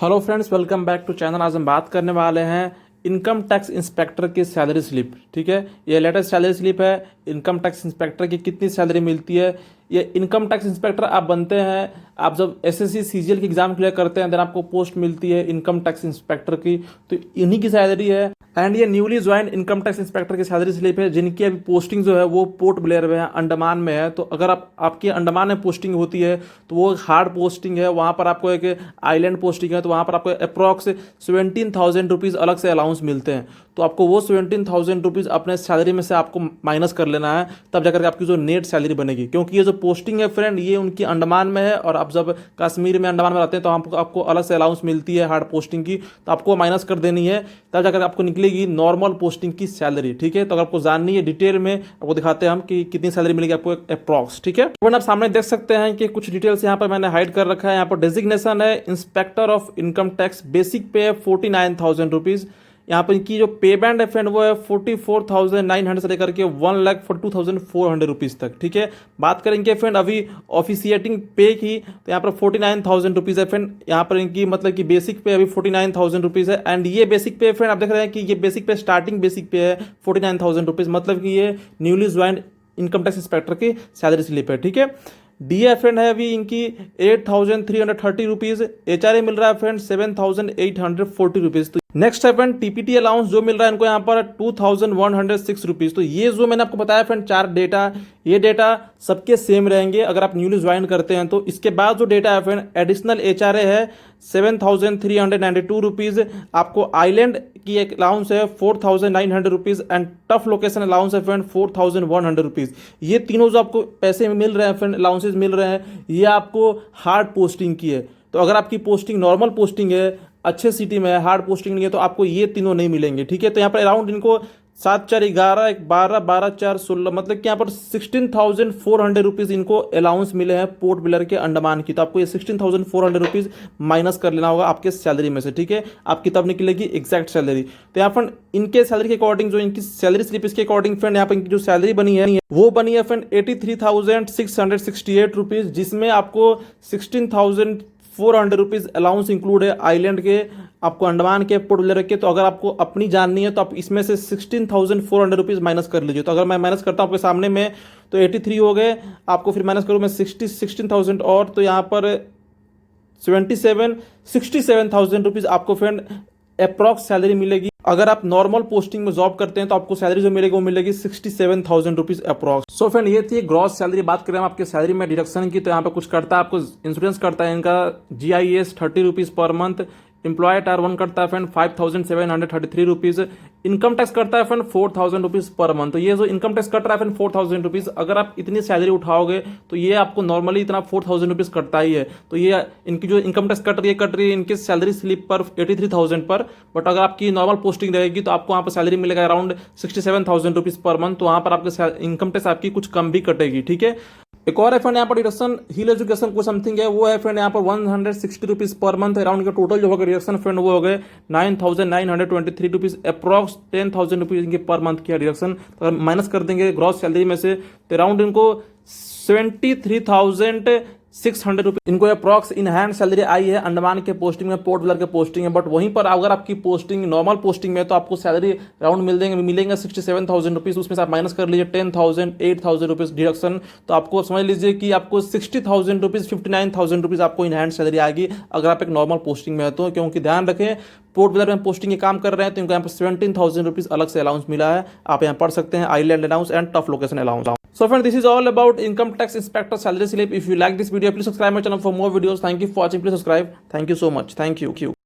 Hello friends, welcome back to channel. आज हम बात करने वाले हैं इनकम टैक्स इंस्पेक्टर की सैलरी स्लिप। ठीक है, ये लेटेस्ट सैलरी स्लिप है। इनकम टैक्स इंस्पेक्टर की कितनी सैलरी मिलती है। ये इनकम टैक्स इंस्पेक्टर आप बनते हैं, आप जब एसएससी सीजीएल की एग्जाम क्लियर करते हैं देन आपको पोस्ट मिलती है इनकम टैक्स इंस्पेक्टर की, तो इन्हीं की सैलरी है। एंड ये newly join income tax inspector की सैलरी स्लिप है, जिनकी अभी पोस्टिंग जो है वो पोर्ट ब्लेयर में है, अंडमान में है। तो अगर आपकी अंडमान में पोस्टिंग होती है तो वो हार्ड पोस्टिंग है, वहाँ पर आपको एक आइलैंड पोस्टिंग है, तो वहाँ पर आपको अप्रॉक्स 17,000 रुपीज़ अलग से अलाउंस मिलते हैं। तो आपको वो 17,000 रुपीज़ अपने सैलरी में से आपको माइनस कर लेना है, तब जाकर आपकी जो नेट सैलरी बनेगी। क्योंकि ये जो पोस्टिंग है फ्रेंड, ये उनकी अंडमान में है, और आप जब कश्मीर में अंडमान में रहते हैं तो आपको अलग से अलाउंस मिलती है हार्ड पोस्टिंग की, तो आपको माइनस कर देनी है, तब जाकर आपको निकलेगी नॉर्मल पोस्टिंग की सैलरी। ठीक है, तो अगर आपको जाननी है डिटेल में, आपको दिखाते हैं हम कि कितनी सैलरी मिलेगी आपको अप्रॉक्स। ठीक है, तो आप सामने देख सकते हैं कि कुछ डिटेल्स यहाँ पर मैंने हाइड कर रखा है। यहाँ पर डेजिग्नेशन है inspector of income tax, basic पे है 49,000 रुपीज़। यहाँ पर इनकी जो पे बैंड है फ्रेंड वो है 44,900 से लेकर के 1,42,400 रुपीज़ तक। ठीक है, बात करेंगे फ्रेंड अभी ऑफिशिएटिंग पे की, तो यहाँ पर 49,000 रुपीज़ है फ्रेंड। यहाँ पर इनकी मतलब कि बेसिक पे अभी 49,000 रुपीज़ है। एंड ये बेसिक पे फ्रेंड आप देख रहे हैं कि ये बेसिक पे स्टार्टिंग बेसिक पे है 49,000 रुपीज़, मतलब कि ये newly join income tax inspector की सैलरी स्लिप है। ठीक है, डीए फ्रेंड है अभी इनकी 8,330 रुपीज़। एचआरए मिल रहा है फ्रेंड 7,840 रुपीज़। तो नेक्स्ट है फ्रेंड टीपीटी अलाउंस जो मिल रहा है इनको यहाँ पर 2,106 रुपीज़। तो ये जो मैंने आपको बताया फ्रेंड चार डेटा, ये डेटा सबके सेम रहेंगे अगर आप न्यूली ज्वाइन करते हैं तो। इसके बाद जो डेटा है फ्रेंड एडिशनल एचआरए है 7,392 रुपीज़। आपको आइलैंड की एक अलाउंस है 4,900 rupees. And tough location allowance है फ्रेंड 4,100 रुपीज़। ये तीनों जो आपको पैसे मिल रहे हैं फ्रेंड, अलाउंसेज मिल रहे हैं, ये आपको हार्ड पोस्टिंग की है। तो अगर आपकी पोस्टिंग नॉर्मल पोस्टिंग है, अच्छे सिटी में है, हार्ड पोस्टिंग नहीं है, तो आपको ये तीनों नहीं मिलेंगे। ठीक है, तो यहाँ पर अराउंड इनको 7 4 11 12 12 4 16, मतलब कि यहाँ पर 16,400 रुपीज़ इनको अलाउंस मिले हैं पोर्ट ब्लेयर के अंडमान की। तो आपको ये 16,400 रुपीज़ माइनस कर लेना होगा आपके सैलरी में से। ठीक है, आपकी तब निकलेगी एग्जैक्ट सैलरी। तो यहाँ पर इनके सैलरी के अकॉर्डिंग जो इनकी सैलरी स्लिप इसके अकॉर्डिंग फ्रेंड यहाँ पर इनकी जो सैलरी बनी है वो बनी है फ्रेंड 83,668 रुपीज़, जिसमें आपको 16,400 रुपीज़ अलाउंस इंक्लूड है आइलैंड के, आपको अंडमान के पोर्ट ब्लेयर के। तो अगर आपको अपनी जाननी है तो आप इसमें से 16,400 रुपीज़ माइनस कर लीजिए। तो अगर मैं माइनस करता हूँ आपके सामने में तो 83 हो गए, आपको फिर माइनस करूँ मैं 16,000 और, तो यहाँ पर 67,000 रुपीज़ आपको फ्रेंड अप्रॉक्स सैलरी मिलेगी। अगर आप नॉर्मल पोस्टिंग में जॉब करते हैं तो आपको सैलरी जो मिलेगी वो मिलेगी 67,000 रुपीज़ अप्रॉक्स। सो फ्रेंड ये थी ग्रॉस सैलरी। बात करें हम आपके सैलरी में डिडक्शन की, तो यहाँ पे कुछ करता है, आपको इंश्योरेंस करता है इनका GIS 30 rupees per month. Employ tier 1 करता है फ्रेंड 5,733 रुपीज़। इनकम टैक्स करता है फ्रेंड 4,000 रुपीज़ पर मंथ। तो ये जो इनकम टैक्स कट रहा है फ्रेंड 4,000 रुपीज़, अगर आप इतनी सैलरी उठाओगे तो ये आपको नॉर्मली इतना 4,000 रुपीज़ कटता ही है। तो ये इनकी जो इनकम टैक्स कट रही है इनकी सैलरी स्लिप पर 83,000 पर। बट अगर आपकी नॉर्मल पोस्टिंग रहेगी तो आपको वहाँ पर सैलरी मिलेगा अराउंड 67,000 रुपीज़ पर मंथ। तो वहाँ पर आपके इनकम टैक्स आपकी कुछ कम भी कटेगी। ठीक है, एक और है फ्रेंड यहाँ पर डिडक्शन हिल एजुकेशन को समथिंग है, वो है फ्रेंड यहाँ पर 160 रुपीज़ पर मंथ। अराउंड का टोटल जो होगा डिडक्शन फ्रेंड वो हो गए 9,923 रुपीज़। अप्रॉक्स 10,000 रुपीज़ इनके पर मंथ की डिडक्शन। तो अगर माइनस कर देंगे ग्रॉस सैलरी में से तो अराउंड इनको 73,600 रुपीज़ इनको अप्रॉक्स इन हैंड सैलरी आई है अंडमान के पोस्टिंग में, पोर्ट ब्लेयर के पोस्टिंग है। बट वहीं पर अगर आपकी पोस्टिंग नॉर्मल पोस्टिंग में तो आपको सैलरी अराउंड मिलेंगे 67,000 रुपीज़। उसमें से आप माइनस कर लीजिए 10,000 8,000 रुपीज़ डिडक्शन, तो आपको समझ लीजिए कि आपको 60,000 रुपीज़ 59,000 रुपीज़ आपको इन हैंड सैलरी आएगी अगर आप एक नॉर्मल पोस्टिंग में है तो। क्योंकि ध्यान रखें पोर्ट ब्लेयर में पोस्टिंग के काम कर रहे हैं तो इनको यहाँ पर 17,000 रुपीज़ अलग से अलाउंस मिला है। आप यहाँ पढ़ सकते हैं island allowance and tough location allowance. So friend, this is all about income tax inspector salary slip. If you like this video, please subscribe my channel for more videos. Thank you for watching. Please subscribe. Thank you so much. Thank you.